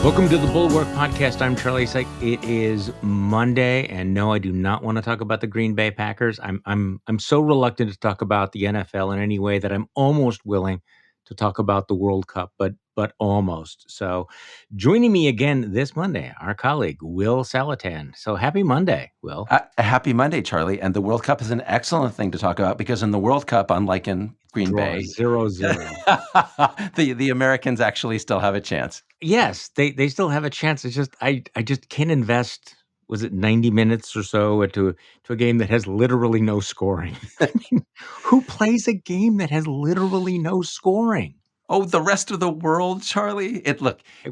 Welcome to the Bulwark Podcast. I'm Charlie Sykes. It is Monday, and no, I do not want to talk about the Green Bay Packers. I'm so reluctant to talk about the NFL in any way that I'm almost willing to talk about the World Cup, but almost. So, joining me again this Monday, our colleague Will Saletan. So, happy Monday, Will. Happy Monday, Charlie. And the World Cup is an excellent thing to talk about because in the World Cup, unlike in Green Bay, 0-0. the Americans actually still have a chance. Yes, they still have a chance. It's just I just can't invest. Was it 90 minutes or so to a game that has literally no scoring? I mean, who plays a game that has literally no scoring? Oh, the rest of the world, Charlie.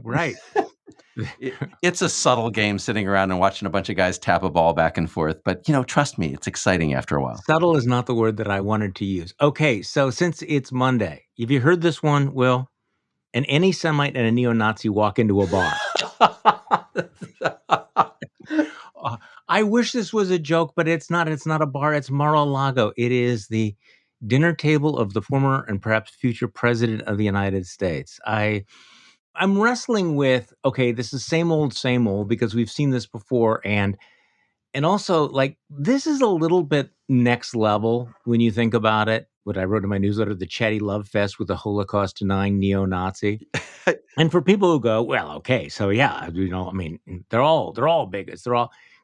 Right. It's a subtle game sitting around and watching a bunch of guys tap a ball back and forth. But, trust me, it's exciting after a while. Subtle is not the word that I wanted to use. Okay, so since it's Monday, have you heard this one, Will? An anti-Semite and a neo-Nazi walk into a bar. I wish this was a joke, but it's not. It's not a bar. It's Mar-A-Lago. It is the dinner table of the former and perhaps future president of the United States. I'm wrestling with, okay, this is same old, because we've seen this before. And also, like, this is a little bit next level when you think about it. What I wrote in my newsletter, the Chatty Love Fest with the Holocaust-denying neo-Nazi. And for people who go, well, okay, so yeah, I mean, they're all bigots.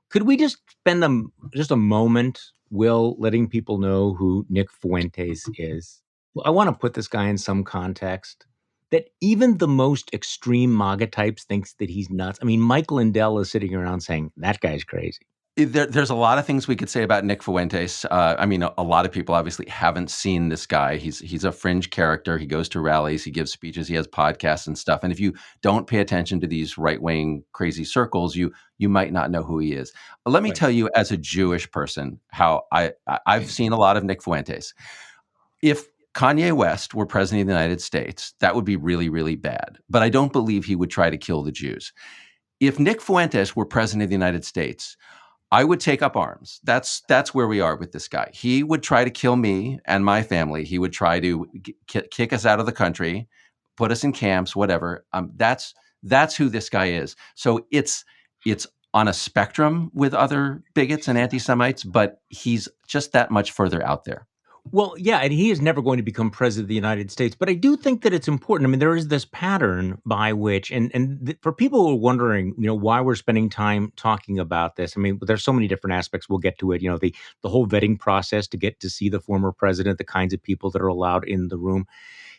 Could we just spend just a moment, Will, letting people know who Nick Fuentes is? Well, I want to put this guy in some context that even the most extreme MAGA types thinks that he's nuts. I mean, Mike Lindell is sitting around saying, that guy's crazy. There's a lot of things we could say about Nick Fuentes. I mean, a lot of people obviously haven't seen this guy. He's a fringe character. He goes to rallies, he gives speeches, he has podcasts and stuff. And if you don't pay attention to these right-wing crazy circles, you might not know who he is. Let me tell you, as a Jewish person, how I've seen a lot of Nick Fuentes. If Kanye West were president of the United States, that would be really, really bad. But I don't believe he would try to kill the Jews. If Nick Fuentes were president of the United States, I would take up arms. That's where we are with this guy. He would try to kill me and my family. He would try to kick us out of the country, put us in camps, whatever. That's who this guy is. So it's on a spectrum with other bigots and anti-Semites, but he's just that much further out there. Well, yeah, and he is never going to become president of the United States. But I do think that it's important. I mean, there is this pattern by which, for people who are wondering, why we're spending time talking about this. I mean, there's so many different aspects. We'll get to it. The whole vetting process to get to see the former president, the kinds of people that are allowed in the room,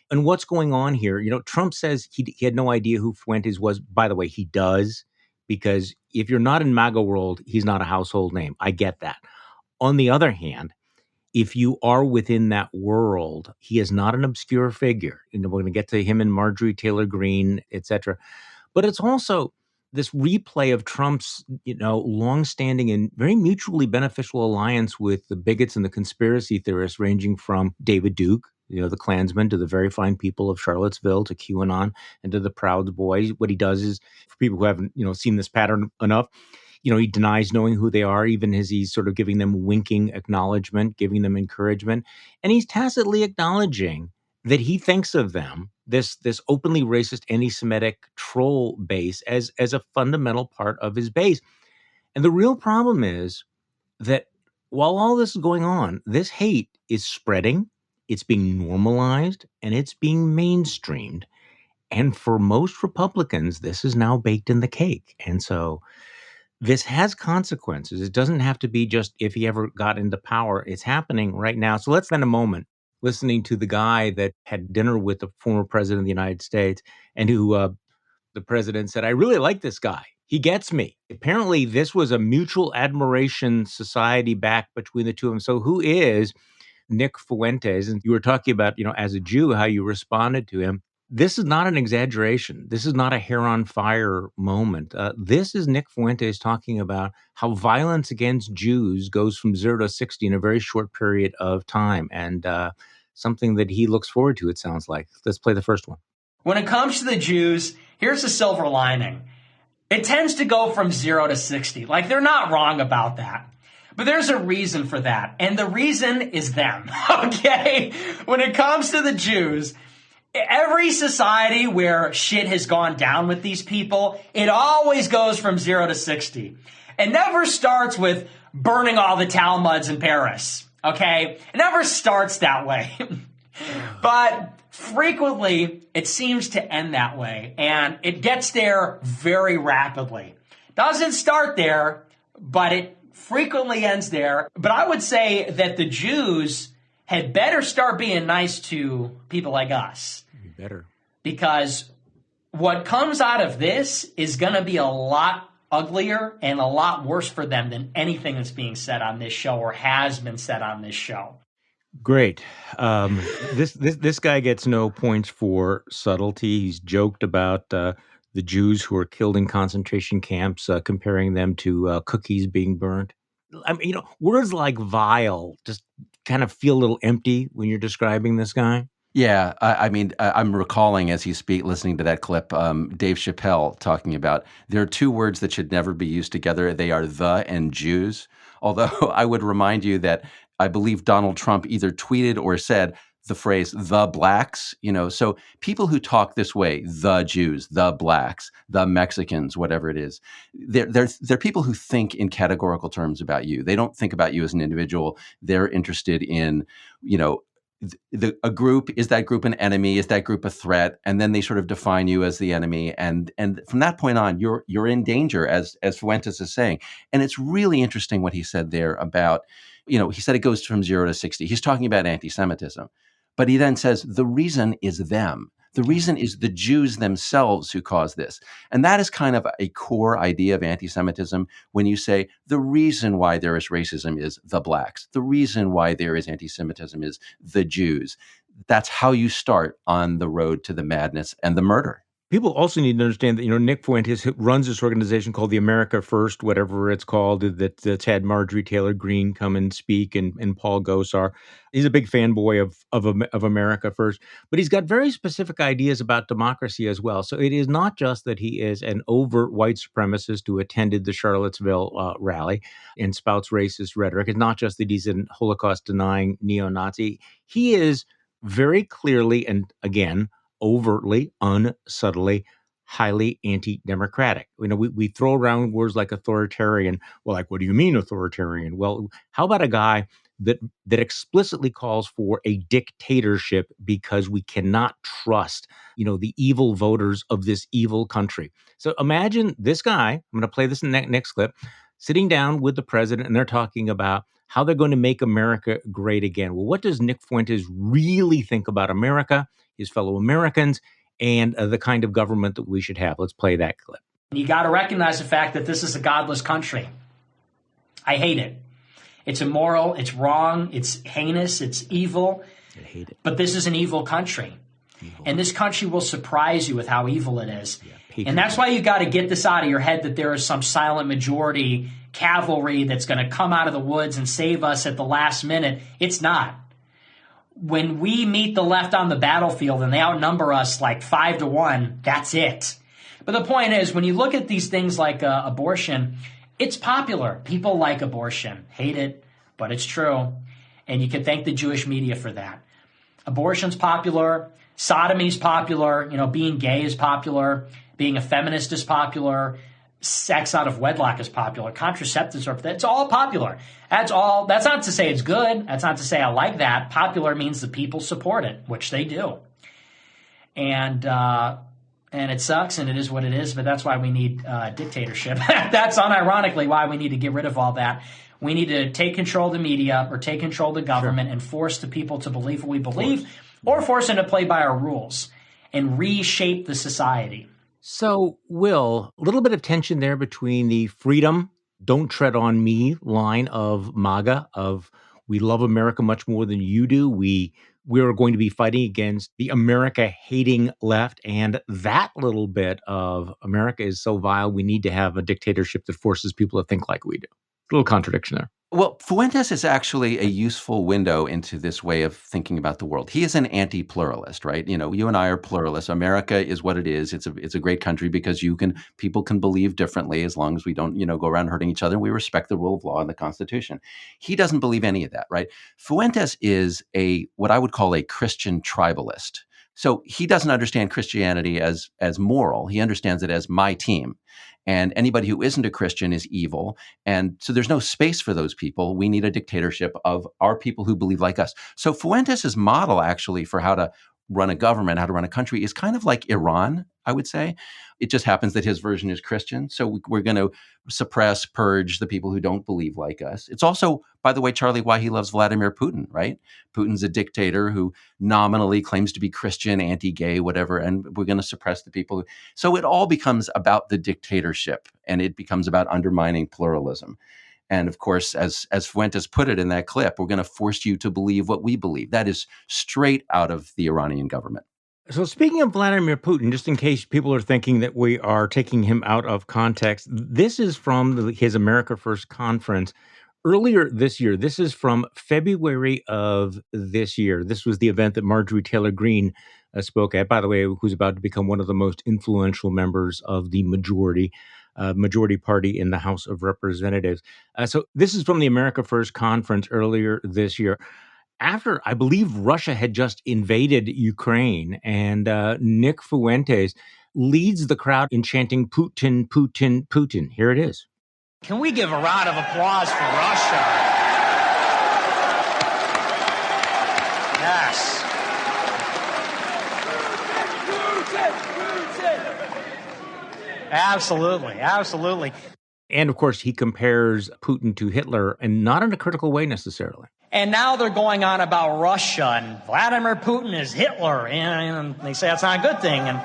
and what's going on here. Trump says he had no idea who Fuentes was. By the way, he does, because if you're not in MAGA world, he's not a household name. I get that. On the other hand, if you are within that world, he is not an obscure figure. We're going to get to him and Marjorie Taylor Greene, et cetera. But it's also this replay of Trump's, longstanding and very mutually beneficial alliance with the bigots and the conspiracy theorists, ranging from David Duke, the Klansman, to the very fine people of Charlottesville, to QAnon, and to the Proud Boys. What he does is, for people who haven't, seen this pattern enough, he denies knowing who they are, even as he's sort of giving them winking acknowledgement, giving them encouragement. And he's tacitly acknowledging that he thinks of them, this openly racist, anti-Semitic troll base, as a fundamental part of his base. And the real problem is that while all this is going on, this hate is spreading, it's being normalized, and it's being mainstreamed. And for most Republicans, this is now baked in the cake. And so this has consequences. It doesn't have to be just if he ever got into power. It's happening right now. So let's spend a moment listening to the guy that had dinner with the former president of the United States, and who the president said, I really like this guy. He gets me. Apparently, this was a mutual admiration society back between the two of them. So who is Nick Fuentes? And you were talking about, as a Jew, how you responded to him. This is not an exaggeration. This is not a hair on fire moment. This is Nick Fuentes talking about how violence against Jews goes from 0 to 60 in a very short period of time, and something that he looks forward to, it sounds like. Let's play the first one. When it comes to the Jews, here's the silver lining. It tends to go from 0 to 60. Like, they're not wrong about that. But there's a reason for that. And the reason is them. Okay? When it comes to the Jews, Every society where shit has gone down with these people, it always goes from 0 to 60. It never starts with burning all the Talmuds in Paris, okay? It never starts that way. But frequently, it seems to end that way, and it gets there very rapidly. Doesn't start there, but it frequently ends there. But I would say that the Jews had better start being nice to people like us. Better. Because what comes out of this is going to be a lot uglier and a lot worse for them than anything that's being said on this show or has been said on this show. Great. This guy gets no points for subtlety. He's joked about the Jews who are killed in concentration camps, comparing them to cookies being burned. I mean, words like vile just kind of feel a little empty when you're describing this guy. Yeah, I mean, I'm recalling as you speak, listening to that clip, Dave Chappelle talking about there are two words that should never be used together. They are the and Jews. Although I would remind you that I believe Donald Trump either tweeted or said the phrase the blacks, so people who talk this way, the Jews, the blacks, the Mexicans, whatever it is, they're people who think in categorical terms about you. They don't think about you as an individual. They're interested in, a group. Is that group an enemy? Is that group a threat? And then they sort of define you as the enemy. And from that point on, you're in danger, as Fuentes is saying. And it's really interesting what he said there about, he said it goes from 0 to 60. He's talking about anti-Semitism. But he then says the reason is them. The reason is the Jews themselves who caused this. And that is kind of a core idea of anti-Semitism when you say the reason why there is racism is the blacks. The reason why there is anti-Semitism is the Jews. That's how you start on the road to the madness and the murder. People also need to understand that, Nick Fuentes runs this organization called the America First, whatever it's called, that's had Marjorie Taylor Greene come and speak and Paul Gosar. He's a big fanboy of America First, but he's got very specific ideas about democracy as well. So it is not just that he is an overt white supremacist who attended the Charlottesville rally and spouts racist rhetoric. It's not just that he's a Holocaust-denying neo-Nazi. He is very clearly, and again, overtly, unsubtly, highly anti-democratic. We throw around words like authoritarian. Well, like, what do you mean authoritarian? Well, how about a guy that explicitly calls for a dictatorship because we cannot trust, the evil voters of this evil country. So imagine this guy, I'm going to play this in the next clip, sitting down with the president, and they're talking about how they're going to make America great again. Well, what does Nick Fuentes really think about America, his fellow Americans, and the kind of government that we should have? Let's play that clip. You got to recognize the fact that this is a godless country. I hate it. It's immoral. It's wrong. It's heinous. It's evil. I hate it. But this is an evil country. And this country will surprise you with how evil it is. Yeah, and that's why you got to get this out of your head that there is some silent majority cavalry that's going to come out of the woods and save us at the last minute. It's not. When we meet the left on the battlefield and they outnumber us like 5-1, that's it. But the point is, when you look at these things like abortion, it's popular. People like abortion, hate it, but it's true. And you can thank the Jewish media for that. Abortion's popular. Sodomy's popular. Being gay is popular. Being a feminist is popular. Sex out of wedlock is popular. Contraceptives it's all popular. That's all. That's not to say it's good. That's not to say I like that. Popular means the people support it, which they do. And it sucks, and it is what it is. But that's why we need dictatorship. That's unironically why we need to get rid of all that. We need to take control of the media or take control of the government and force the people to believe what we believe, or force them to play by our rules and reshape the society. So, Will, a little bit of tension there between the freedom, don't tread on me line of MAGA, of we love America much more than you do. We are going to be fighting against the America-hating left, and that little bit of America is so vile, we need to have a dictatorship that forces people to think like we do. A little contradiction there. Well, Fuentes is actually a useful window into this way of thinking about the world. He is an anti-pluralist, right? You and I are pluralists. America is what it is. It's a great country because people can believe differently as long as we don't, go around hurting each other, and we respect the rule of law and the Constitution. He doesn't believe any of that, right? Fuentes is what I would call a Christian tribalist. So he doesn't understand Christianity as moral. He understands it as my team. And anybody who isn't a Christian is evil. And so there's no space for those people. We need a dictatorship of our people who believe like us. So Fuentes' model actually for how to run a government, how to run a country is kind of like Iran, I would say. It just happens that his version is Christian. So we're going to suppress, purge the people who don't believe like us. It's also, by the way, Charlie, why he loves Vladimir Putin, right? Putin's a dictator who nominally claims to be Christian, anti-gay, whatever, and we're going to suppress the people. So it all becomes about the dictatorship, and it becomes about undermining pluralism. And of course, as Fuentes put it in that clip, we're going to force you to believe what we believe. That is straight out of the Iranian government. So speaking of Vladimir Putin, just in case people are thinking that we are taking him out of context, this is from his America First conference earlier this year. This is from February of this year. This was the event that Marjorie Taylor Greene spoke at, by the way, who's about to become one of the most influential members of the majority party in the House of Representatives. So this is from the America First conference earlier this year, after I believe Russia had just invaded Ukraine, and Nick Fuentes leads the crowd in chanting Putin, Putin, Putin. Here it is. Can we give a round of applause for Russia? Yes. Absolutely, absolutely. And of course, he compares Putin to Hitler, and not in a critical way necessarily. And now they're going on about Russia, and Vladimir Putin is Hitler, and they say that's not a good thing. And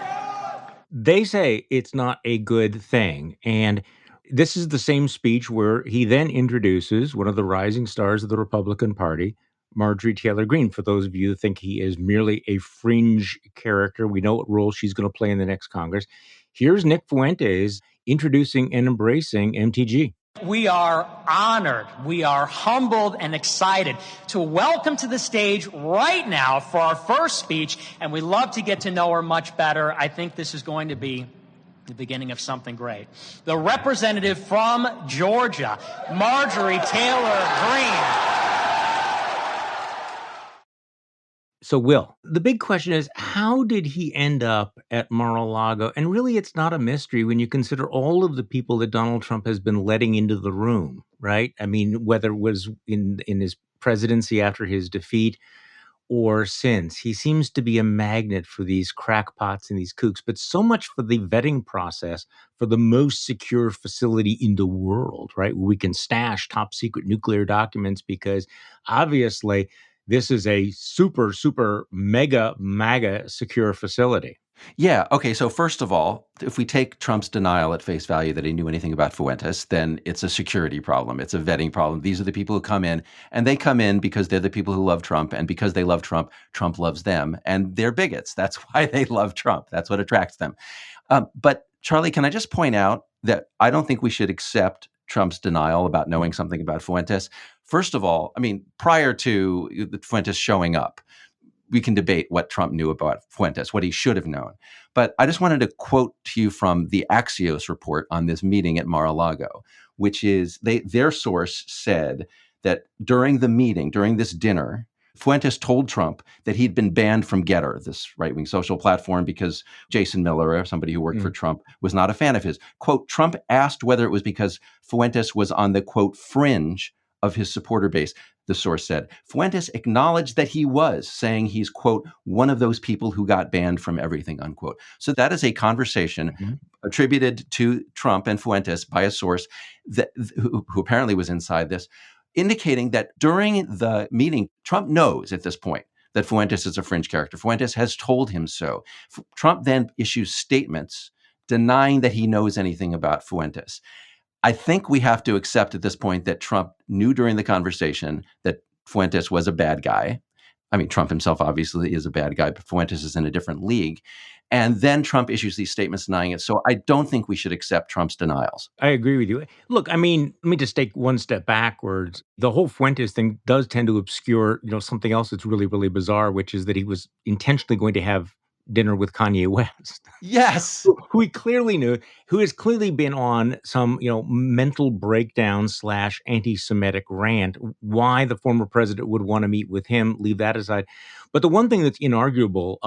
they say it's not a good thing. And this is the same speech where he then introduces one of the rising stars of the Republican Party, Marjorie Taylor Greene. For those of you who think he is merely a fringe character, we know what role she's going to play in the next Congress. Here's Nick Fuentes introducing and embracing MTG. We are honored, we are humbled and excited to welcome to the stage right now for our first speech, and we love to get to know her much better. I think this is going to be the beginning of something great. The representative from Georgia, Marjorie Taylor Greene. So, Will, the big question is, how did he end up at Mar-a-Lago? And really, it's not a mystery when you consider all of the people that Donald Trump has been letting into the room, right? I mean, whether it was in his presidency after his defeat or since, he seems to be a magnet for these crackpots and these kooks, but so much for the vetting process for the most secure facility in the world, right? Where we can stash top secret nuclear documents, because obviously this is a super, super mega secure facility. Yeah. Okay. So first of all, if we take Trump's denial at face value that he knew anything about Fuentes, then it's a security problem. It's a vetting problem. These are the people who come in, and they come in because they're the people who love Trump. And because they love Trump, Trump loves them. And they're bigots. That's why they love Trump. That's what attracts them. But Charlie, can I just point out that I don't think we should accept Trump's denial about knowing something about Fuentes? First of all, I mean, prior to Fuentes showing up, we can debate what Trump knew about Fuentes, what he should have known. But I just wanted to quote to you from the Axios report on this meeting at Mar-a-Lago, which is their source said that during the meeting, during this dinner, Fuentes told Trump that he'd been banned from Getter, this right-wing social platform, because Jason Miller, somebody who worked for Trump, was not a fan of his. Quote, Trump asked whether it was because Fuentes was on the, quote, fringe of his supporter base, the source said. Fuentes acknowledged that he was, saying he's, quote, one of those people who got banned from everything, unquote. So that is a conversation attributed to Trump and Fuentes by a source who apparently was inside this, indicating that during the meeting, Trump knows at this point that Fuentes is a fringe character. Fuentes has told him so. Trump then issues statements denying that he knows anything about Fuentes. I think we have to accept at this point that Trump knew during the conversation that Fuentes was a bad guy. I mean, Trump himself obviously is a bad guy, but Fuentes is in a different league. And then Trump issues these statements denying it. So I don't think we should accept Trump's denials. I agree with you. Look, I mean, let me just take one step backwards. The whole Fuentes thing does tend to obscure, something else that's really, really bizarre, which is that he was intentionally going to have dinner with Kanye West. Yes. Who he clearly knew, who has clearly been on some, mental breakdown slash anti-Semitic rant. Why the former president would want to meet with him, leave that aside. But the one thing that's inarguable,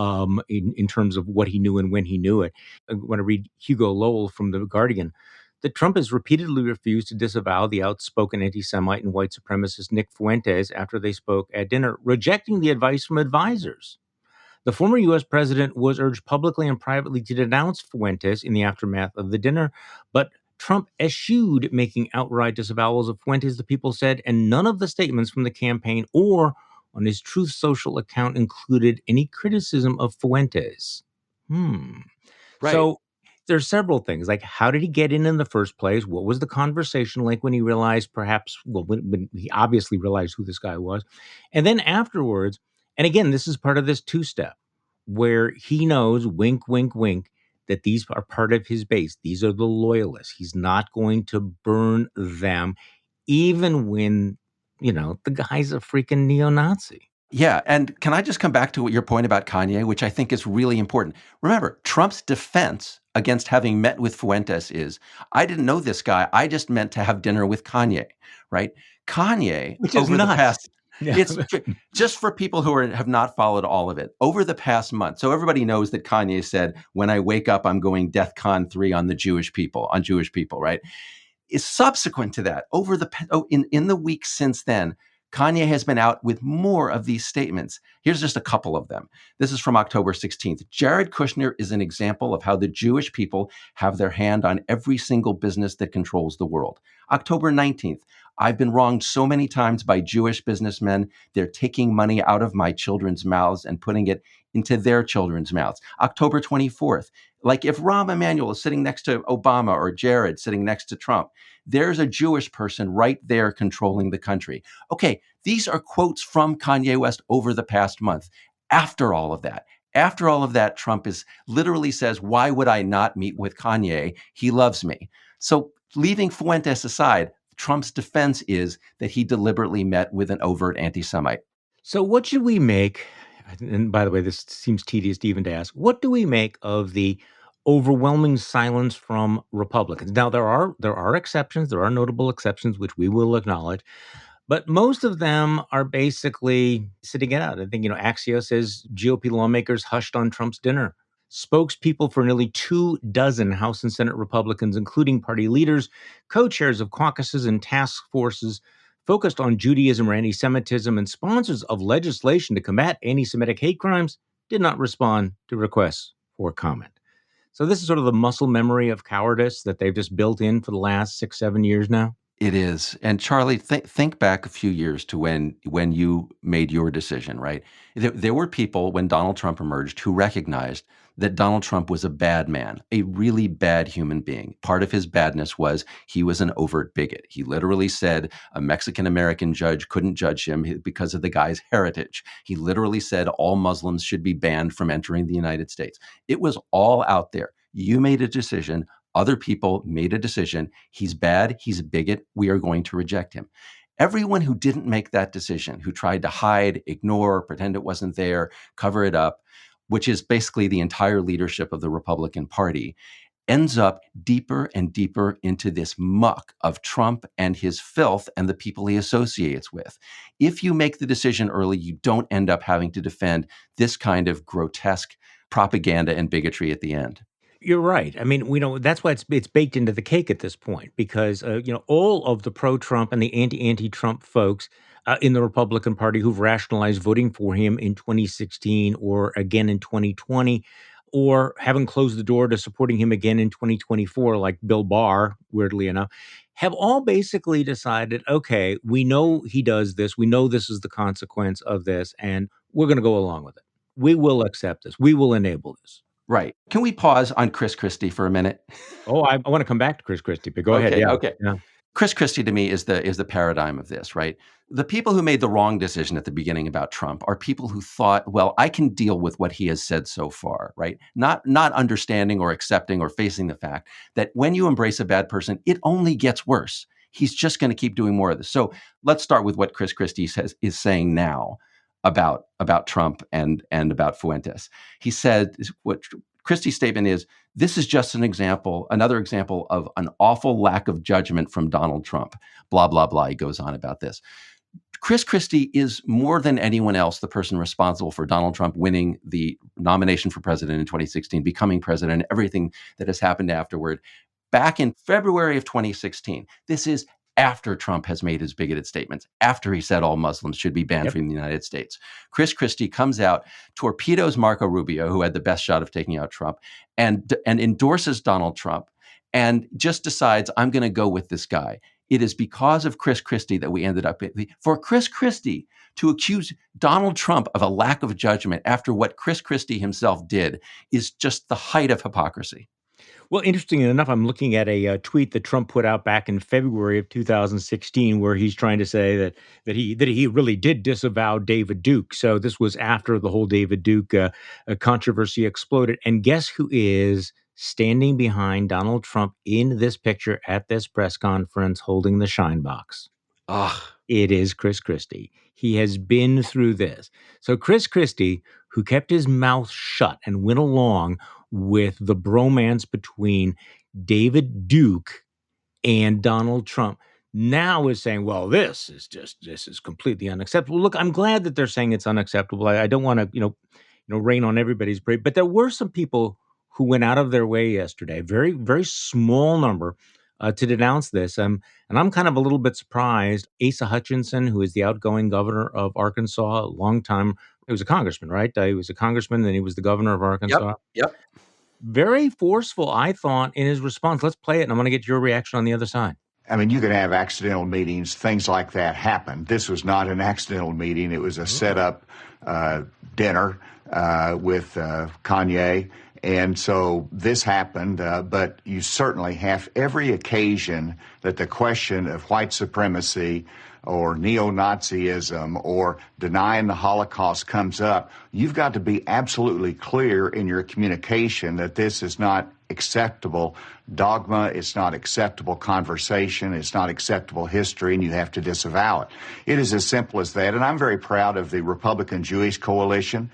in terms of what he knew and when he knew it, I want to read Hugo Lowell from The Guardian, that Trump has repeatedly refused to disavow the outspoken anti-Semite and white supremacist Nick Fuentes after they spoke at dinner, rejecting the advice from advisors. The former U.S. president was urged publicly and privately to denounce Fuentes in the aftermath of the dinner, but Trump eschewed making outright disavowals of Fuentes, the People said, and none of the statements from the campaign or on his Truth Social account included any criticism of Fuentes. Right. So there's several things, like how did he get in the first place? What was the conversation like when he realized perhaps, well, when he obviously realized who this guy was? And then afterwards, and again, this is part of this two-step where he knows, wink, wink, wink, that these are part of his base. These are the loyalists. He's not going to burn them, even when, the guy's a freaking neo-Nazi. Yeah. And can I just come back to your point about Kanye, which I think is really important? Remember, Trump's defense against having met with Fuentes is, I didn't know this guy. I just meant to have dinner with Kanye, right? Kanye, Which is over the nuts. past, Yeah. it's just for people who have not followed all of it, over the past month. So everybody knows that Kanye said, when I wake up, I'm going DEFCON 3 on Jewish people, right? Is subsequent to that, in the week since then, Kanye has been out with more of these statements. Here's just a couple of them. This is from October 16th. Jared Kushner is an example of how the Jewish people have their hand on every single business that controls the world. October 19th. I've been wronged so many times by Jewish businessmen. They're taking money out of my children's mouths and putting it into their children's mouths. October 24th. Like if Rahm Emanuel is sitting next to Obama or Jared sitting next to Trump, there's a Jewish person right there controlling the country. Okay, these are quotes from Kanye West over the past month. After all of that, Trump is literally says, why would I not meet with Kanye? He loves me. So leaving Fuentes aside, Trump's defense is that he deliberately met with an overt anti-Semite. So what should we make? And by the way, this seems tedious even to ask. What do we make of the overwhelming silence from Republicans? Now, there are exceptions. There are notable exceptions, which we will acknowledge. But most of them are basically sitting it out. I think, Axios says GOP lawmakers hushed on Trump's dinner. Spokespeople for nearly 24 House and Senate Republicans, including party leaders, co-chairs of caucuses and task forces focused on Judaism or anti-Semitism, and sponsors of legislation to combat anti-Semitic hate crimes, did not respond to requests for comment. So this is sort of the muscle memory of cowardice that they've just built in for the last 6-7 years now. It is. And Charlie, think back a few years to when you made your decision, right? There were people when Donald Trump emerged who recognized that Donald Trump was a bad man, a really bad human being. Part of his badness was he was an overt bigot. He literally said a Mexican-American judge couldn't judge him because of the guy's heritage. He literally said all Muslims should be banned from entering the United States. It was all out there. You made a decision. Other people made a decision. He's bad. He's a bigot. We are going to reject him. Everyone who didn't make that decision, who tried to hide, ignore, pretend it wasn't there, cover it up, which is basically the entire leadership of the Republican Party, ends up deeper and deeper into this muck of Trump and his filth and the people he associates with. If you make the decision early, you don't end up having to defend this kind of grotesque propaganda and bigotry at the end. You're right. I mean, that's why it's baked into the cake at this point, because all of the pro-Trump and the anti-Trump folks in the Republican Party who've rationalized voting for him in 2016 or again in 2020, or haven't closed the door to supporting him again in 2024, like Bill Barr, weirdly enough, have all basically decided, okay, we know he does this, we know this is the consequence of this, and we're going to go along with it. We will accept this. We will enable this. Right. Can we pause on Chris Christie for a minute? Oh, I want to come back to Chris Christie, but go ahead. Yeah. Okay. Yeah. Chris Christie to me is the paradigm of this, right? The people who made the wrong decision at the beginning about Trump are people who thought, well, I can deal with what he has said so far, right? Not understanding or accepting or facing the fact that when you embrace a bad person, it only gets worse. He's just going to keep doing more of this. So let's start with what Chris Christie is saying now. about Trump and about Fuentes. He said what Christie's statement is, this is just another example of an awful lack of judgment from Donald Trump. Blah, blah, blah. He goes on about this. Chris Christie is more than anyone else the person responsible for Donald Trump winning the nomination for president in 2016, becoming president, everything that has happened afterward. Back in February of 2016, this is after Trump has made his bigoted statements, after he said all Muslims should be banned from the United States. Chris Christie comes out, torpedoes Marco Rubio, who had the best shot of taking out Trump, and endorses Donald Trump, and just decides, I'm going to go with this guy. It is because of Chris Christie that we ended up for Chris Christie to accuse Donald Trump of a lack of judgment after what Chris Christie himself did is just the height of hypocrisy. Well, interestingly enough, I'm looking at a tweet that Trump put out back in February of 2016, where he's trying to say that he really did disavow David Duke. So this was after the whole David Duke controversy exploded. And guess who is standing behind Donald Trump in this picture at this press conference holding the shine box? Ugh. It is Chris Christie. He has been through this. So Chris Christie, who kept his mouth shut and went along with the bromance between David Duke and Donald Trump, now is saying, well, this is completely unacceptable. Look, I'm glad that they're saying it's unacceptable. I don't want to, rain on everybody's parade, but there were some people who went out of their way yesterday, very, very small number, to denounce this. And I'm kind of a little bit surprised. Asa Hutchinson, who is the outgoing governor of Arkansas, a long time, he was a congressman, right? He was a congressman, then he was the governor of Arkansas. Yep. Very forceful, I thought, in his response. Let's play it, and I'm going to get your reaction on the other side. I mean, you can have accidental meetings, things like that happen. This was not an accidental meeting. It was a set-up dinner with Kanye. And so this happened, but you certainly have every occasion that the question of white supremacy or neo-Nazism or denying the Holocaust comes up, you've got to be absolutely clear in your communication that this is not acceptable dogma, it's not acceptable conversation, it's not acceptable history, and you have to disavow it. It is as simple as that, and I'm very proud of the Republican Jewish Coalition.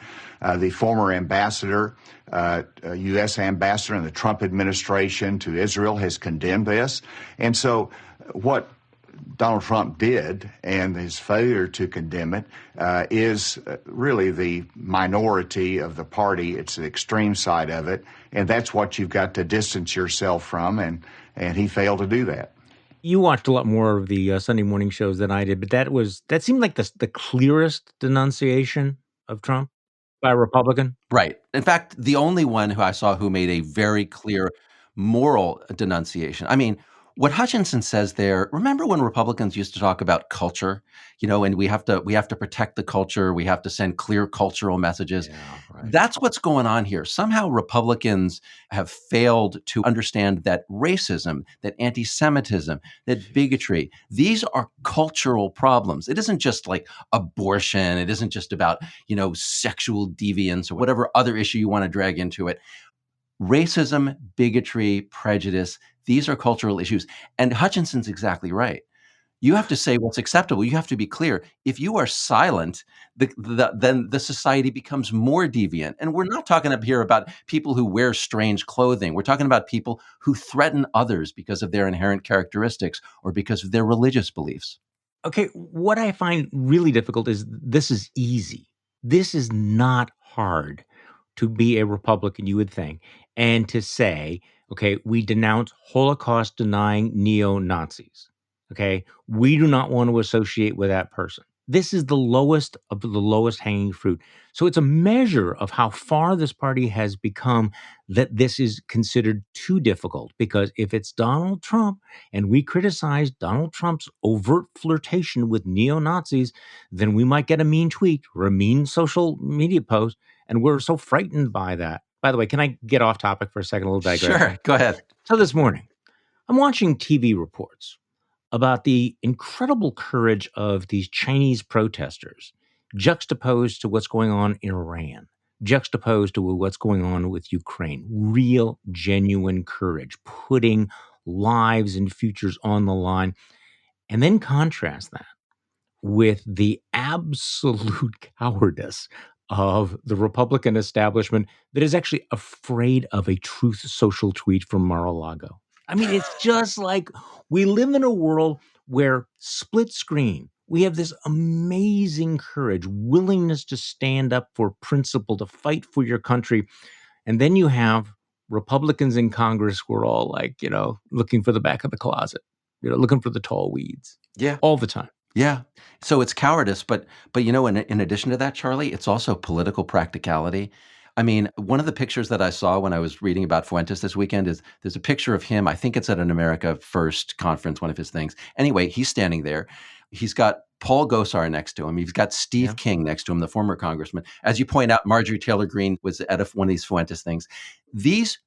The former ambassador, U.S. ambassador in the Trump administration to Israel has condemned this. And so what Donald Trump did and his failure to condemn it is really the minority of the party. It's the extreme side of it. And that's what you've got to distance yourself from. And he failed to do that. You watched a lot more of the Sunday morning shows than I did, but that seemed like the clearest denunciation of Trump by a Republican. Right. In fact, the only one who I saw who made a very clear moral denunciation. I mean, what Hutchinson says there, remember when Republicans used to talk about culture, and we have to protect the culture, we have to send clear cultural messages. Yeah, right. That's what's going on here. Somehow Republicans have failed to understand that racism, that anti-Semitism, that bigotry, these are cultural problems. It isn't just like abortion. It isn't just about, sexual deviance or whatever other issue you want to drag into it. Racism, bigotry, prejudice, these are cultural issues. And Hutchinson's exactly right. You have to say what's acceptable. You have to be clear. If you are silent, then the society becomes more deviant. And we're not talking up here about people who wear strange clothing. We're talking about people who threaten others because of their inherent characteristics or because of their religious beliefs. Okay, what I find really difficult is this is easy. This is not hard to be a Republican, you would think, and to say, okay, we denounce Holocaust-denying neo-Nazis. Okay, we do not want to associate with that person. This is the lowest of the lowest hanging fruit. So it's a measure of how far this party has become that this is considered too difficult. Because if it's Donald Trump and we criticize Donald Trump's overt flirtation with neo-Nazis, then we might get a mean tweet or a mean social media post. And we're so frightened by that. By the way, can I get off topic for a second? A little digression. Sure, go ahead. So this morning, I'm watching TV reports about the incredible courage of these Chinese protesters juxtaposed to what's going on in Iran, juxtaposed to what's going on with Ukraine. Real, genuine courage, putting lives and futures on the line. And then contrast that with the absolute cowardice of the Republican establishment that is actually afraid of a truth social tweet from Mar-a-Lago. I mean, it's just like we live in a world where split screen, we have this amazing courage, willingness to stand up for principle, to fight for your country. And then you have Republicans in Congress who are all like, looking for the back of the closet, looking for the tall weeds Yeah. all the time. Yeah. So it's cowardice, but in addition to that, Charlie, it's also political practicality. I mean, one of the pictures that I saw when I was reading about Fuentes this weekend is there's a picture of him. I think it's at an America First conference, one of his things. Anyway, he's standing there. He's got Paul Gosar next to him. He's got Steve Yeah. King next to him, the former congressman. As you point out, Marjorie Taylor Greene was at one of these Fuentes things. These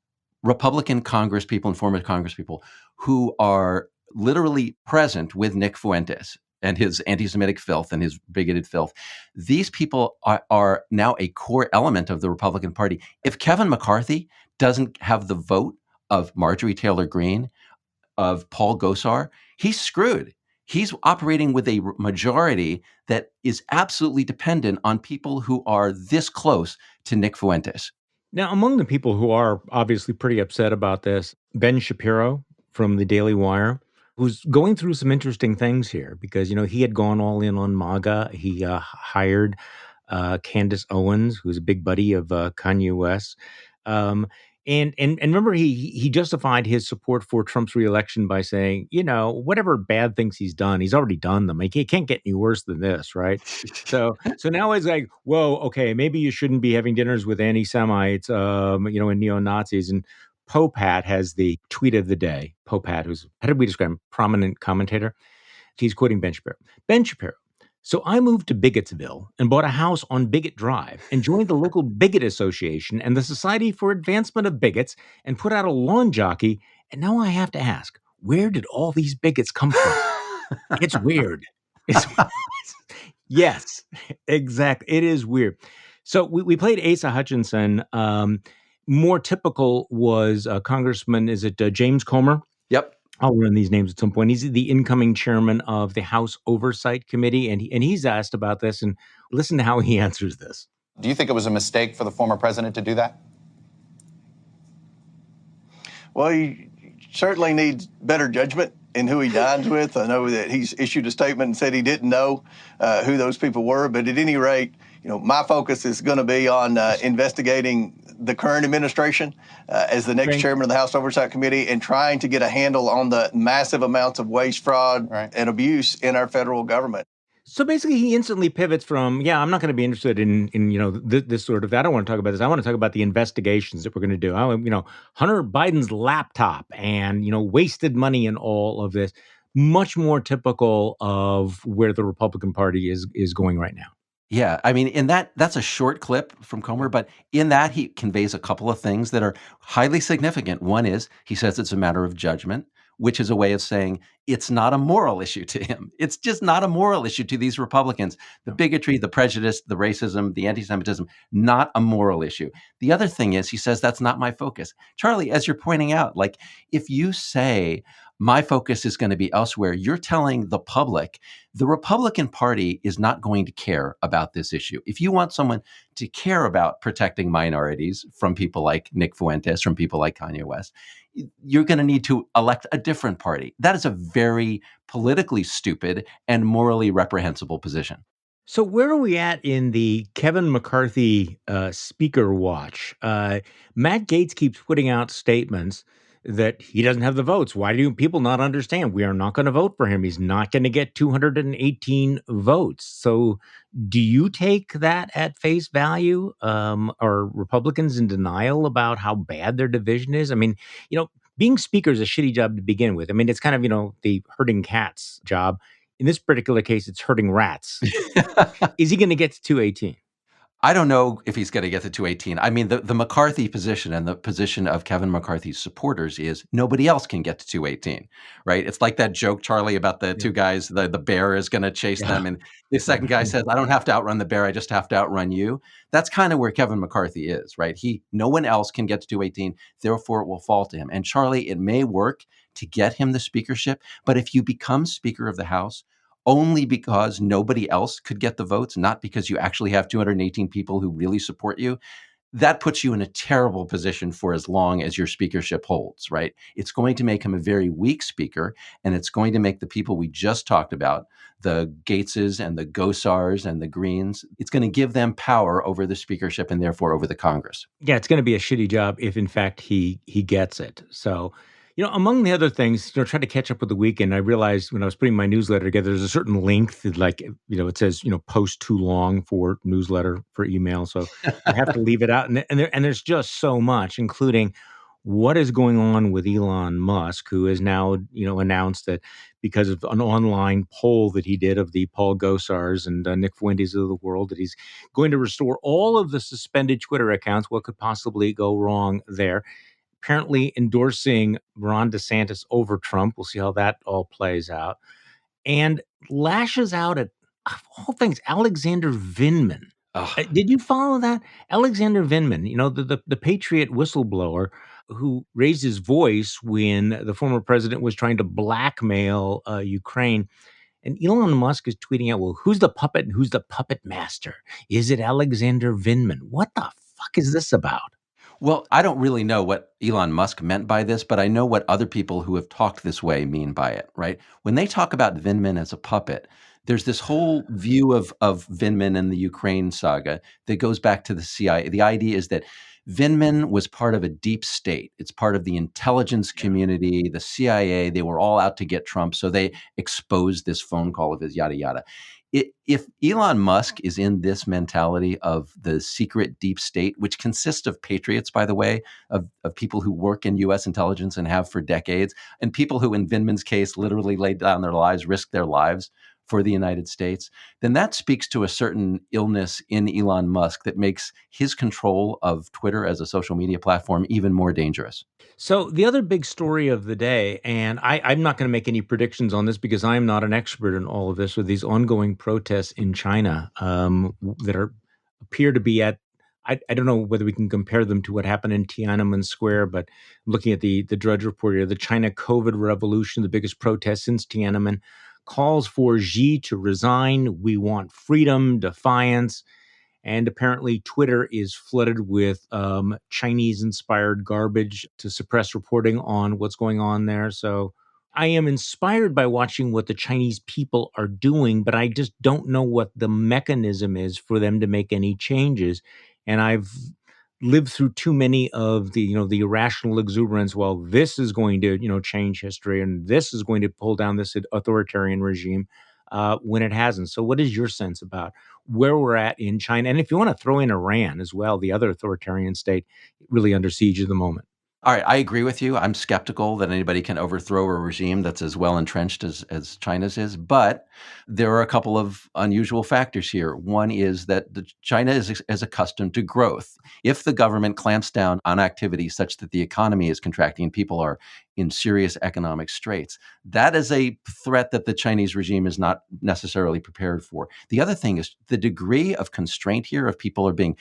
Republican Congress people and former Congress people who are literally present with Nick Fuentes and his anti-Semitic filth and his bigoted filth. These people are now a core element of the Republican Party. If Kevin McCarthy doesn't have the vote of Marjorie Taylor Greene, of Paul Gosar, he's screwed. He's operating with a majority that is absolutely dependent on people who are this close to Nick Fuentes. Now, among the people who are obviously pretty upset about this, Ben Shapiro from the Daily Wire, who's going through some interesting things here because, he had gone all in on MAGA. He hired Candace Owens, who's a big buddy of Kanye West. And remember, he justified his support for Trump's reelection by saying, whatever bad things he's done, he's already done them. It can't get any worse than this, right? So now it's like, whoa, okay, maybe you shouldn't be having dinners with anti-Semites, and neo-Nazis. And Popat has the tweet of the day. Popat, who's, how did we describe him? Prominent commentator. He's quoting Ben Shapiro. Ben Shapiro. So I moved to Bigottsville and bought a house on Bigot Drive and joined the local Bigot Association and the Society for Advancement of Bigots and put out a lawn jockey. And now I have to ask, where did all these bigots come from? It's weird. It's yes, exactly. It is weird. So we played Asa Hutchinson. More typical was Congressman, is it James Comer? Yep. I'll learn these names at some point. He's the incoming chairman of the House Oversight Committee, and he's asked about this, and listen to how he answers this. Do you think it was a mistake for the former president to do that? Well, he certainly needs better judgment in who he dines with. I know that he's issued a statement and said he didn't know who those people were, but at any rate, my focus is going to be on investigating the current administration as the next chairman of the House Oversight Committee and trying to get a handle on the massive amounts of waste, fraud, and abuse in our federal government. So basically, he instantly pivots from, I'm not going to be interested in this sort of, I don't want to talk about this. I want to talk about the investigations that we're going to do. Hunter Biden's laptop and, wasted money and all of this. Much more typical of where the Republican Party is going right now. Yeah, I mean, that's a short clip from Comer, but in that he conveys a couple of things that are highly significant. One is he says it's a matter of judgment, which is a way of saying it's not a moral issue to him. It's just not a moral issue to these Republicans. The bigotry, the prejudice, the racism, the anti-Semitism, not a moral issue. The other thing is he says that's not my focus. Charlie, as you're pointing out, like if you say my focus is going to be elsewhere, you're telling the public the Republican Party is not going to care about this issue. If you want someone to care about protecting minorities from people like Nick Fuentes, from people like Kanye West, you're going to need to elect a different party. That is a very politically stupid and morally reprehensible position. So where are we at in the Kevin McCarthy speaker watch? Matt Gaetz keeps putting out statements that he doesn't have the votes. Why do people not understand? We are not going to vote for him. He's not going to get 218 votes. So do you take that at face value? Are Republicans in denial about how bad their division is? I mean, being speaker is a shitty job to begin with. I mean, it's kind of, the herding cats job. In this particular case, it's herding rats. Is he going to get to 218? I don't know if he's going to get to 218. I mean, the McCarthy position and the position of Kevin McCarthy's supporters is nobody else can get to 218, right? It's like that joke, Charlie, about the two guys, the bear is going to chase them. And the second guy says, I don't have to outrun the bear. I just have to outrun you. That's kind of where Kevin McCarthy is, right? No one else can get to 218. Therefore, it will fall to him. And Charlie, it may work to get him the speakership. But if you become Speaker of the House, only because nobody else could get the votes, not because you actually have 218 people who really support you, that puts you in a terrible position for as long as your speakership holds, right? It's going to make him a very weak speaker, and it's going to make the people we just talked about, the Gateses and the Gosars and the Greens, it's going to give them power over the speakership and therefore over the Congress. Yeah, it's gonna be a shitty job if in fact he gets it. So, among the other things, trying to catch up with the weekend, I realized when I was putting my newsletter together, there's a certain length that, like, it says, post too long for newsletter for email. So I have to leave it out. And there's just so much, including what is going on with Elon Musk, who has now, announced that because of an online poll that he did of the Paul Gosars and Nick Fuentes of the world, that he's going to restore all of the suspended Twitter accounts. What could possibly go wrong there? Apparently endorsing Ron DeSantis over Trump. We'll see how that all plays out. And lashes out at, of all things, Alexander Vindman. Ugh. Did you follow that? Alexander Vindman, the Patriot whistleblower who raised his voice when the former president was trying to blackmail Ukraine. And Elon Musk is tweeting out, well, who's the puppet and who's the puppet master? Is it Alexander Vindman? What the fuck is this about? Well, I don't really know what Elon Musk meant by this, but I know what other people who have talked this way mean by it, right? When they talk about Vindman as a puppet, there's this whole view of Vindman and the Ukraine saga that goes back to the CIA. The idea is that Vindman was part of a deep state. It's part of the intelligence community, the CIA. They were all out to get Trump, so they exposed this phone call of his, yada, yada. If Elon Musk is in this mentality of the secret deep state, which consists of patriots, by the way, of people who work in U.S. intelligence and have for decades, and people who, in Vindman's case, literally laid down their lives, risked their lives for the United States, then that speaks to a certain illness in Elon Musk that makes his control of Twitter as a social media platform even more dangerous. So the other big story of the day, and I'm not going to make any predictions on this because I'm not an expert in all of this, are these ongoing protests in China that appear to be at. I don't know whether we can compare them to what happened in Tiananmen Square, but I'm looking at the Drudge Report here. The China COVID revolution, the biggest protest since Tiananmen, calls for Xi to resign. We want freedom, defiance. And apparently, Twitter is flooded with Chinese inspired garbage to suppress reporting on what's going on there. So I am inspired by watching what the Chinese people are doing, but I just don't know what the mechanism is for them to make any changes. And I've lived through too many of the irrational exuberance. Well, this is going to, change history and this is going to pull down this authoritarian regime when it hasn't. So what is your sense about where we're at in China? And if you want to throw in Iran as well, the other authoritarian state really under siege at the moment. All right, I agree with you. I'm skeptical that anybody can overthrow a regime that's as well entrenched as China's is. But there are a couple of unusual factors here. One is that China is accustomed to growth. If the government clamps down on activities such that the economy is contracting and people are in serious economic straits, that is a threat that the Chinese regime is not necessarily prepared for. The other thing is the degree of constraint here of people are being,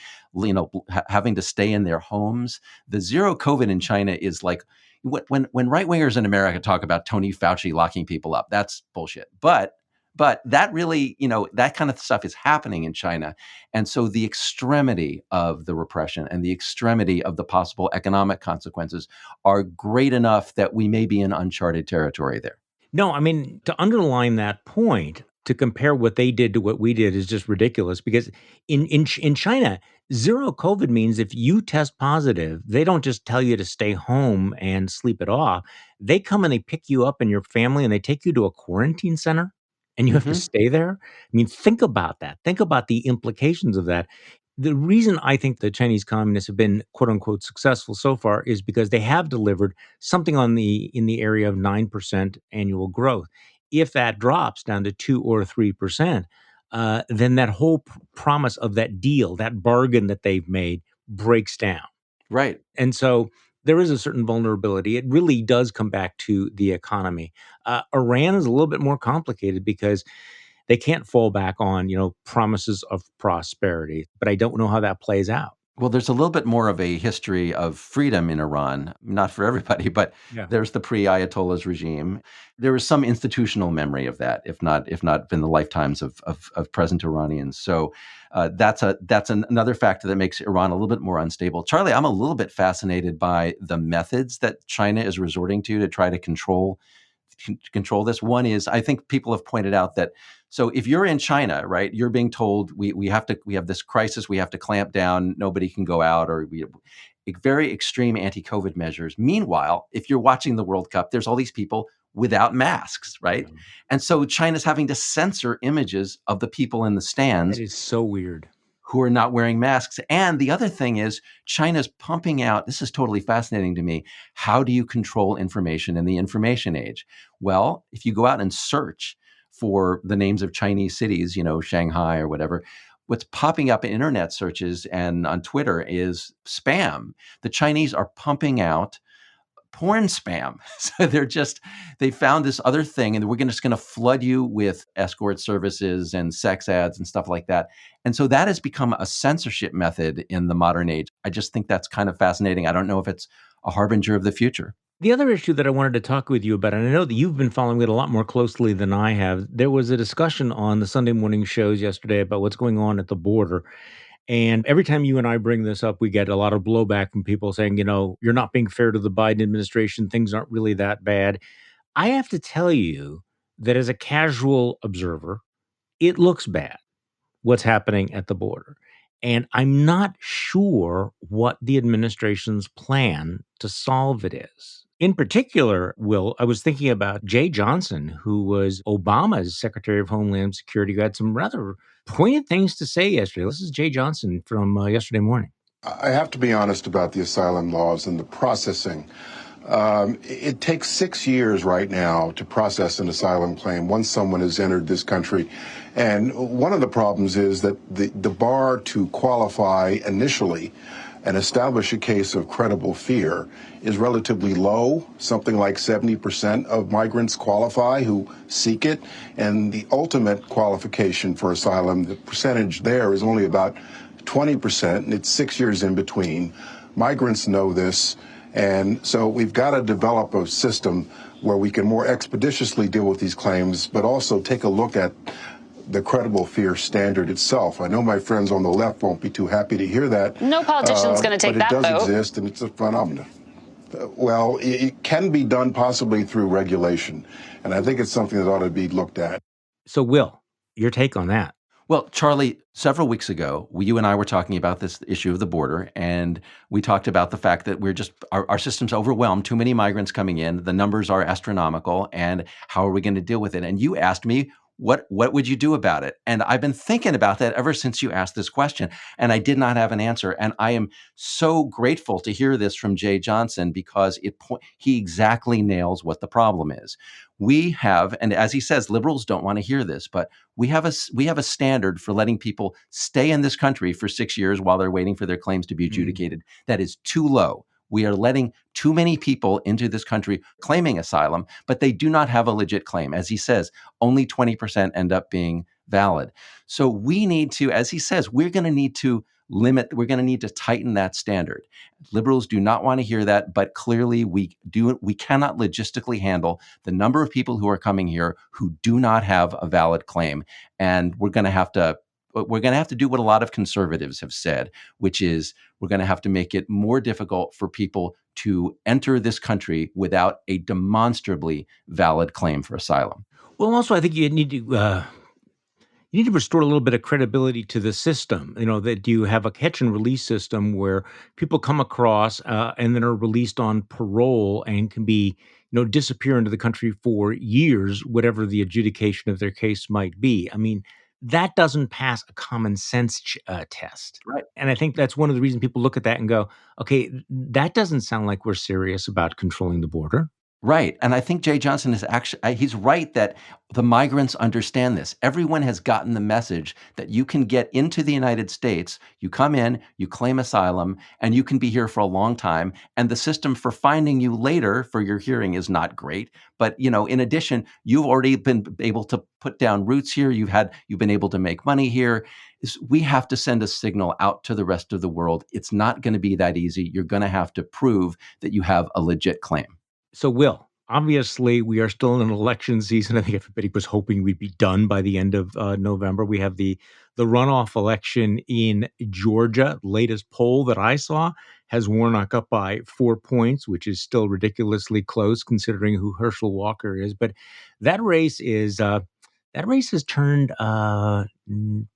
having to stay in their homes. The zero COVID in China is like when right wingers in America talk about Tony Fauci locking people up, that's bullshit. But that really, that kind of stuff is happening in China. And so the extremity of the repression and the extremity of the possible economic consequences are great enough that we may be in uncharted territory there. No, I mean, to underline that point, to compare what they did to what we did is just ridiculous because in China, zero COVID means if you test positive, they don't just tell you to stay home and sleep it off. They come and they pick you up and your family and they take you to a quarantine center and you have to Mhm. stay there. I mean, think about that. Think about the implications of that. The reason I think the Chinese communists have been quote unquote successful so far is because they have delivered something in the area of 9% annual growth. If that drops down to 2 or 3%, then that whole promise of that deal, that bargain that they've made, breaks down. Right. And so there is a certain vulnerability. It really does come back to the economy. Iran is a little bit more complicated because they can't fall back on promises of prosperity. But I don't know how that plays out. Well, there's a little bit more of a history of freedom in Iran, not for everybody, but Yeah. there's the pre-Ayatollah's regime. There is some institutional memory of that, if not in the lifetimes of present Iranians. So another factor that makes Iran a little bit more unstable. Charlie, I'm a little bit fascinated by the methods that China is resorting to try to control this. One is, I think people have pointed out that, so if you're in China, right, you're being told we have this crisis, we have to clamp down, nobody can go out, or we very extreme anti-COVID measures. Meanwhile, if you're watching the World Cup, there's all these people without masks, right? Yeah. And so China's having to censor images of the people in the stands That is so weird. who are not wearing masks. And the other thing is, China's pumping out, this is totally fascinating to me, how do you control information in the information age? Well, if you go out and search for the names of Chinese cities, Shanghai or whatever, what's popping up in internet searches and on Twitter is spam. The Chinese are pumping out porn spam. So they found this other thing, and we're just going to flood you with escort services and sex ads and stuff like that. And so that has become a censorship method in the modern age. I just think that's kind of fascinating. I don't know if it's a harbinger of the future. The other issue that I wanted to talk with you about, and I know that you've been following it a lot more closely than I have, there was a discussion on the Sunday morning shows yesterday about what's going on at the border. And every time you and I bring this up, we get a lot of blowback from people saying, you're not being fair to the Biden administration. Things aren't really that bad. I have to tell you that as a casual observer, it looks bad what's happening at the border. And I'm not sure what the administration's plan to solve it is. In particular, Will, I was thinking about Jay Johnson, who was Obama's Secretary of Homeland Security, who had some rather poignant things to say yesterday. This is Jay Johnson from yesterday morning. I have to be honest about the asylum laws and the processing. It takes 6 years right now to process an asylum claim once someone has entered this country. And one of the problems is that the bar to qualify initially and establish a case of credible fear is relatively low. Something like 70% of migrants qualify who seek it. And the ultimate qualification for asylum, the percentage there is only about 20%, and it's 6 years in between. Migrants know this. And so we've got to develop a system where we can more expeditiously deal with these claims, but also take a look at the credible fear standard itself. I know my friends on the left won't be too happy to hear that. No politician's going to take that vote. But it does exist, and it's a phenomenon. Well, it can be done possibly through regulation, and I think it's something that ought to be looked at. So, Will, your take on that? Well, Charlie, several weeks ago, you and I were talking about this issue of the border, and we talked about the fact that our system's overwhelmed, too many migrants coming in, the numbers are astronomical, and how are we going to deal with it? And you asked me, what would you do about it? And I've been thinking about that ever since you asked this question, and I did not have an answer. And I am so grateful to hear this from Jay Johnson, because he exactly nails what the problem is. We have, and as he says, liberals don't want to hear this, but we have a standard for letting people stay in this country for 6 years while they're waiting for their claims to be adjudicated. That is too low. We are letting too many people into this country claiming asylum, but they do not have a legit claim. As he says, only 20% end up being valid. So we need to, as he says, we're going to need to tighten that standard. Liberals do not want to hear that, but clearly we cannot logistically handle the number of people who are coming here who do not have a valid claim. And we're going to have to do what a lot of conservatives have said, which is we're going to have to make it more difficult for people to enter this country without a demonstrably valid claim for asylum. Well, also, I think you need to restore a little bit of credibility to the system. That you have a catch and release system where people come across and then are released on parole and can be, disappear into the country for years, whatever the adjudication of their case might be. I mean, that doesn't pass a common sense test. Right. And I think that's one of the reasons people look at that and go, okay, that doesn't sound like we're serious about controlling the border. Right. And I think Jay Johnson is actually, he's right that the migrants understand this. Everyone has gotten the message that you can get into the United States, you come in, you claim asylum, and you can be here for a long time. And the system for finding you later for your hearing is not great. But, in addition, you've already been able to put down roots here. You've been able to make money here. We have to send a signal out to the rest of the world. It's not going to be that easy. You're going to have to prove that you have a legit claim. So, Will, obviously, we are still in an election season. I think everybody was hoping we'd be done by the end of November. We have the runoff election in Georgia. Latest poll that I saw has Warnock up by 4 points, which is still ridiculously close considering who Herschel Walker is. But that race has turned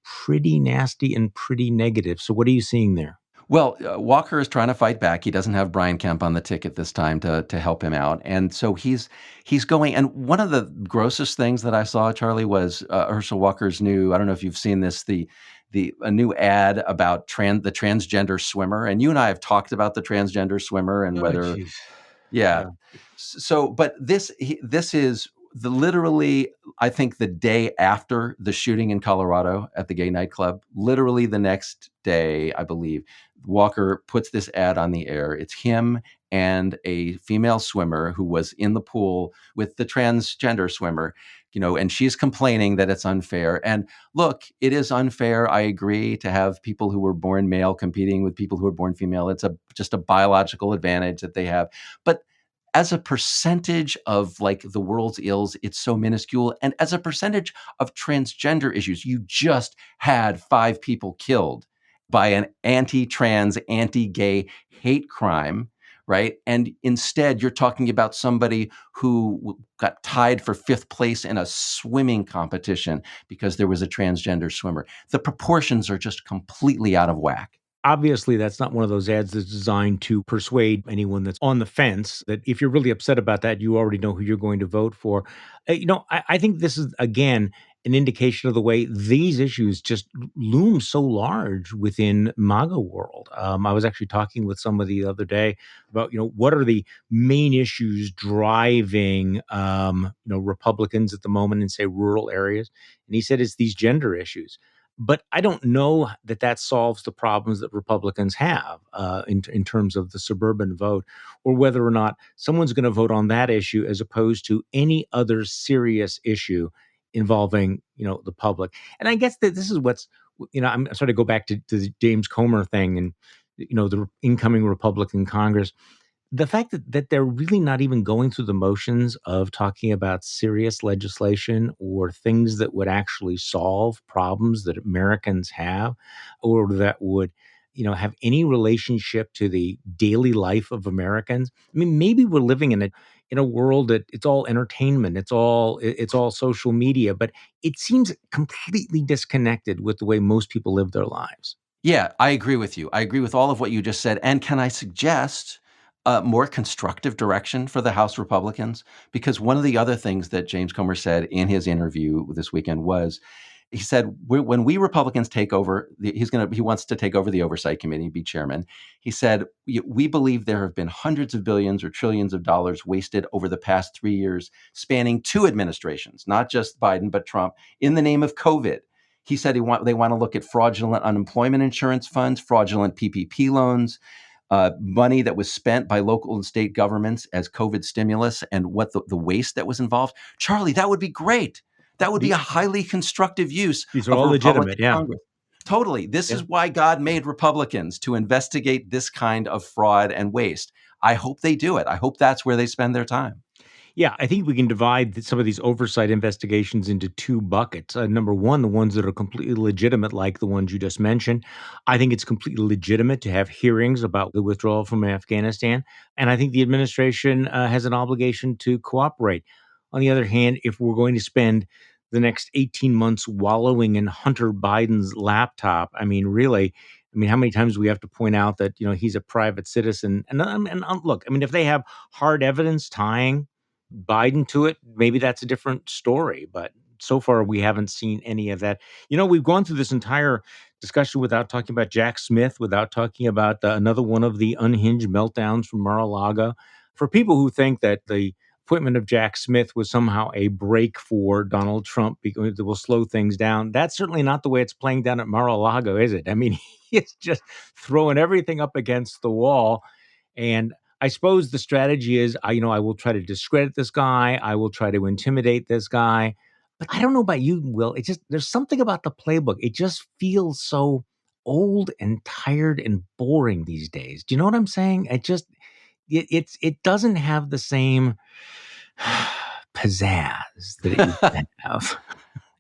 pretty nasty and pretty negative. So, what are you seeing there? Well, Walker is trying to fight back. He doesn't have Brian Kemp on the ticket this time to help him out, and so he's going. And one of the grossest things that I saw, Charlie, was Herschel Walker's new. I don't know if you've seen this, a new ad about the transgender swimmer. And you and I have talked about the transgender swimmer and whether, geez. yeah. So, but this is literally, I think, the day after the shooting in Colorado at the gay nightclub. Literally the next day, I believe, Walker puts this ad on the air. It's him and a female swimmer who was in the pool with the transgender swimmer, and she's complaining that it's unfair. And look, it is unfair. I agree to have people who were born male competing with people who are born female. It's just a biological advantage that they have. But as a percentage of the world's ills, it's so minuscule. And as a percentage of transgender issues, you just had 5 people killed by an anti-trans, anti-gay hate crime, right? And instead, you're talking about somebody who got tied for 5th place in a swimming competition because there was a transgender swimmer. The proportions are just completely out of whack. Obviously, that's not one of those ads that's designed to persuade anyone that's on the fence that if you're really upset about that, you already know who you're going to vote for. I think this is, again, an indication of the way these issues just loom so large within MAGA world. I was actually talking with somebody the other day about, what are the main issues driving, Republicans at the moment in, say, rural areas. And he said it's these gender issues. But I don't know that solves the problems that Republicans have in terms of the suburban vote, or whether or not someone's going to vote on that issue as opposed to any other serious issue involving, the public. And I guess that this is what's, I'm sort of go back to the James Comer thing and, the incoming Republican Congress. The fact that they're really not even going through the motions of talking about serious legislation or things that would actually solve problems that Americans have, or that would, have any relationship to the daily life of Americans. I mean, maybe we're living in a world that it's all entertainment, it's all social media, but it seems completely disconnected with the way most people live their lives. Yeah, I agree with you. I agree with all of what you just said. And can I suggest a more constructive direction for the House Republicans? Because one of the other things that James Comer said in his interview this weekend was, he said, when we Republicans take over, he wants to take over the Oversight Committee, be chairman. He said, we believe there have been hundreds of billions or trillions of dollars wasted over the past 3 years, spanning 2 administrations, not just Biden, but Trump, in the name of COVID. He said they want to look at fraudulent unemployment insurance funds, fraudulent PPP loans, money that was spent by local and state governments as COVID stimulus, and what the waste that was involved. Charlie, that would be great. That would be a highly constructive use These are of all a legitimate, Republican yeah. Congress. Totally. This Yeah. is why God made Republicans, to investigate this kind of fraud and waste. I hope they do it. I hope that's where they spend their time. Yeah, I think we can divide some of these oversight investigations into 2 buckets. Number one, the ones that are completely legitimate, like the ones you just mentioned. I think it's completely legitimate to have hearings about the withdrawal from Afghanistan. And I think the administration has an obligation to cooperate. On the other hand, if we're going to spend the next 18 months wallowing in Hunter Biden's laptop, really, how many times do we have to point out that, he's a private citizen? And look, if they have hard evidence tying Biden to it, maybe that's a different story. But so far, we haven't seen any of that. We've gone through this entire discussion without talking about Jack Smith, without talking about another one of the unhinged meltdowns from Mar-a-Lago. For people who think that the appointment of Jack Smith was somehow a break for Donald Trump because it will slow things down. That's certainly not the way it's playing down at Mar-a-Lago, is it? I mean, he's just throwing everything up against the wall. And I suppose the strategy is, I will try to discredit this guy. I will try to intimidate this guy. But I don't know about you, Will. It just, there's something about the playbook. It just feels so old and tired and boring these days. Do you know what I'm saying? It doesn't have the same pizzazz that it used to have.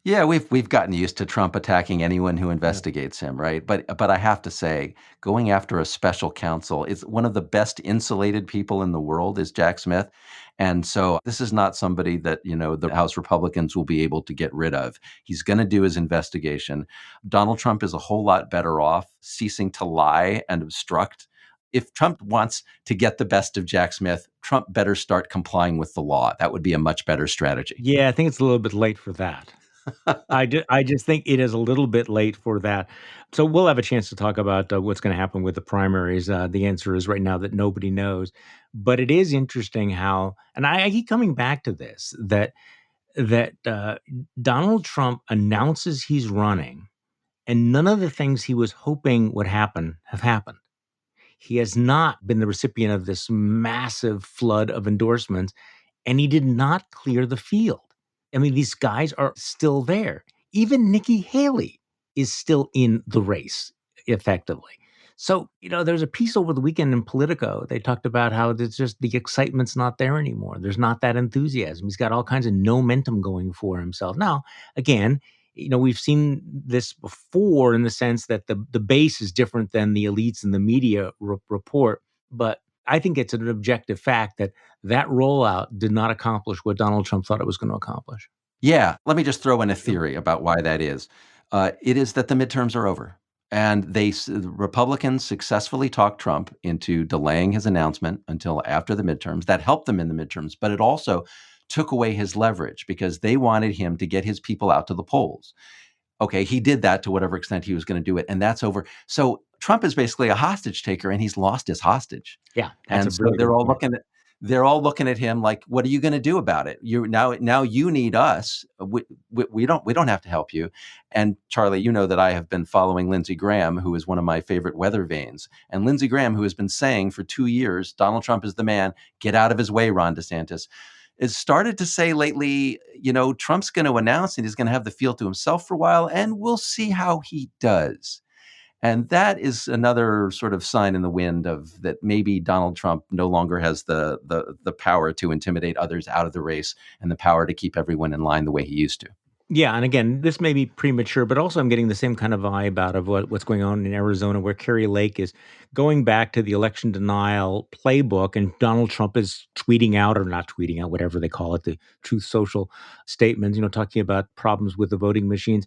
Yeah, we've gotten used to Trump attacking anyone who investigates him, right? But I have to say, going after a special counsel is one of the best insulated people in the world is Jack Smith. And so this is not somebody that, the House Republicans will be able to get rid of. He's going to do his investigation. Donald Trump is a whole lot better off ceasing to lie and obstruct. If Trump wants to get the best of Jack Smith, Trump better start complying with the law. That would be a much better strategy. Yeah, I think it's a little bit late for that. I just think it is a little bit late for that. So we'll have a chance to talk about what's going to happen with the primaries. The answer is right now that nobody knows. But it is interesting how, and I keep coming back to this, that Donald Trump announces he's running, and none of the things he was hoping would happen have happened. He has not been the recipient of this massive flood of endorsements, and he did not clear the field. I mean, these guys are still there. Even Nikki Haley is still in the race, effectively. So, there's a piece over the weekend in Politico. They talked about how there's just the excitement's not there anymore. There's not that enthusiasm. He's got all kinds of momentum going for himself. Now, again, we've seen this before in the sense that the base is different than the elites and the media report. But I think it's an objective fact that rollout did not accomplish what Donald Trump thought it was going to accomplish. Yeah, let me just throw in a theory about why that is. It is that the midterms are over. And the Republicans successfully talked Trump into delaying his announcement until after the midterms. That helped them in the midterms, but it also took away his leverage because they wanted him to get his people out to the polls. Okay, he did that to whatever extent he was going to do it, and that's over. So Trump is basically a hostage taker, and he's lost his hostage. Yeah, and so they're all looking at him like, "What are you going to do about it? You now you need us. We don't have to help you." And Charlie, you know that I have been following Lindsey Graham, who is one of my favorite weather vanes, and Lindsey Graham, who has been saying for 2 years, "Donald Trump is the man. Get out of his way, Ron DeSantis." Has started to say lately, Trump's going to announce and he's going to have the field to himself for a while, and we'll see how he does. And that is another sort of sign in the wind of that maybe Donald Trump no longer has the power to intimidate others out of the race and the power to keep everyone in line the way he used to. Yeah, and again, this may be premature, but also I'm getting the same kind of vibe out of what's going on in Arizona, where Kari Lake is going back to the election denial playbook, and Donald Trump is tweeting out or not tweeting out, whatever they call it, the Truth Social statements, talking about problems with the voting machines.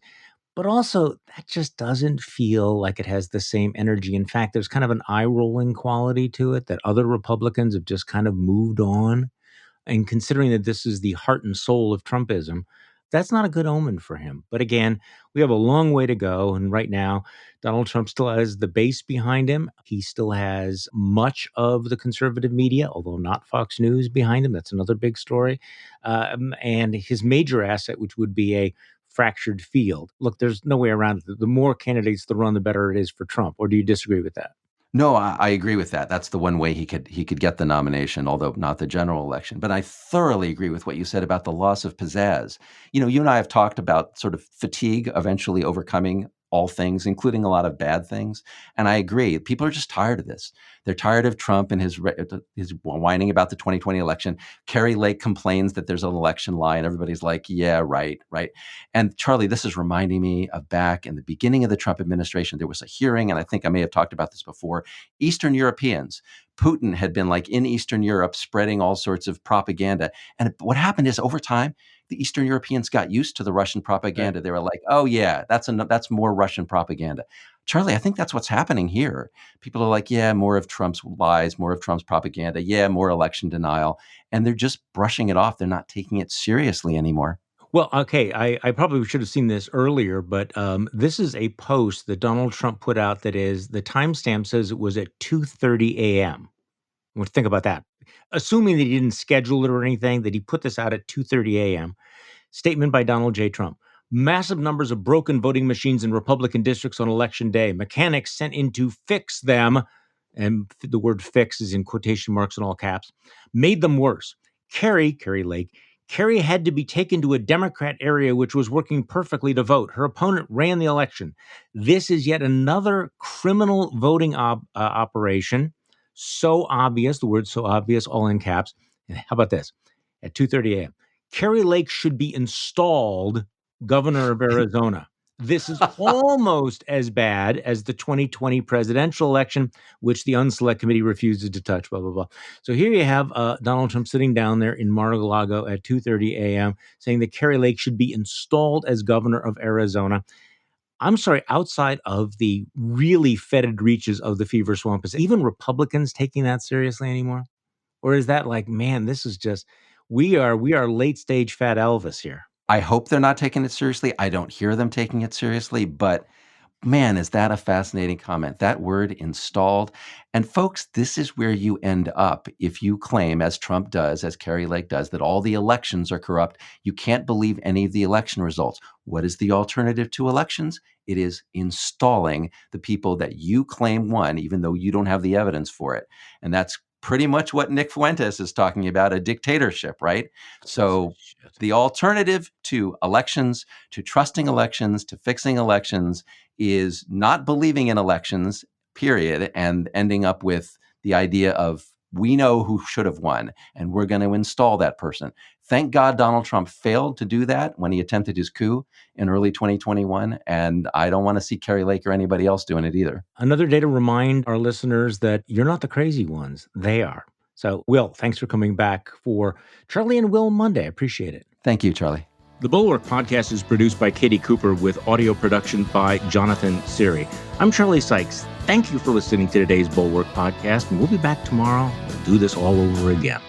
But also, that just doesn't feel like it has the same energy. In fact, there's kind of an eye-rolling quality to it that other Republicans have just kind of moved on. And considering that this is the heart and soul of Trumpism, that's not a good omen for him. But again, we have a long way to go. And right now, Donald Trump still has the base behind him. He still has much of the conservative media, although not Fox News, behind him. That's another big story. And his major asset, which would be a fractured field. Look, there's no way around it. The more candidates that run, the better it is for Trump. Or do you disagree with that? No, I agree with that. That's the one way he could get the nomination, although not the general election. But I thoroughly agree with what you said about the loss of pizzazz. You and I have talked about sort of fatigue eventually overcoming all things, including a lot of bad things. And I agree. People are just tired of this. They're tired of Trump and his whining about the 2020 election. Kari Lake complains that there's an election lie, and everybody's like, yeah, right. And Charlie, this is reminding me of back in the beginning of the Trump administration. There was a hearing, and I think I may have talked about this before. Eastern Europeans. Putin had been like in Eastern Europe spreading all sorts of propaganda. And what happened is over time, the Eastern Europeans got used to the Russian propaganda. Right. They were like, oh, yeah, that's more Russian propaganda. Charlie, I think that's what's happening here. People are like, yeah, more of Trump's lies, more of Trump's propaganda. Yeah, more election denial. And they're just brushing it off. They're not taking it seriously anymore. Well, okay, I probably should have seen this earlier, but this is a post that Donald Trump put out that is, the timestamp says it was at 2:30 a.m. Well, think about that. Assuming that he didn't schedule it or anything, that he put this out at 2:30 a.m. Statement by Donald J. Trump. Massive numbers of broken voting machines in Republican districts on election day. Mechanics sent in to fix them, and the word fix is in quotation marks in all caps, made them worse. Carrie Lake, Carrie had to be taken to a Democrat area which was working perfectly to vote. Her opponent ran the election. This is yet another criminal voting operation. So obvious, the word so obvious, all in caps. And how about this? At 2:30 a.m. Carrie Lake should be installed governor of Arizona. This is almost as bad as the 2020 presidential election, which the Unselect Committee refuses to touch, blah, blah, blah. So here you have Donald Trump sitting down there in Mar-a-Lago at 2:30 a.m. saying that Carrie Lake should be installed as governor of Arizona. I'm sorry, outside of the really fetid reaches of the fever swamp, is even Republicans taking that seriously anymore? Or is that like, man, this is just, we are late stage fat Elvis here. I hope they're not taking it seriously. I don't hear them taking it seriously, but man, is that a fascinating comment. That word installed. And folks, this is where you end up if you claim, as Trump does, as Carrie Lake does, that all the elections are corrupt. You can't believe any of the election results. What is the alternative to elections? It is installing the people that you claim won, even though you don't have the evidence for it. And that's pretty much what Nick Fuentes is talking about, a dictatorship, right? So the alternative to elections, to trusting elections, to fixing elections is not believing in elections, period, and ending up with the idea of we know who should have won and we're going to install that person. Thank God Donald Trump failed to do that when he attempted his coup in early 2021. And I don't want to see Carrie Lake or anybody else doing it either. Another day to remind our listeners that you're not the crazy ones. They are. So, Will, thanks for coming back for Charlie and Will Monday. I appreciate it. Thank you, Charlie. The Bulwark podcast is produced by Katie Cooper with audio production by Jonathan Siri. I'm Charlie Sykes. Thank you for listening to today's Bulwark podcast, and we'll be back tomorrow. We'll do this all over again.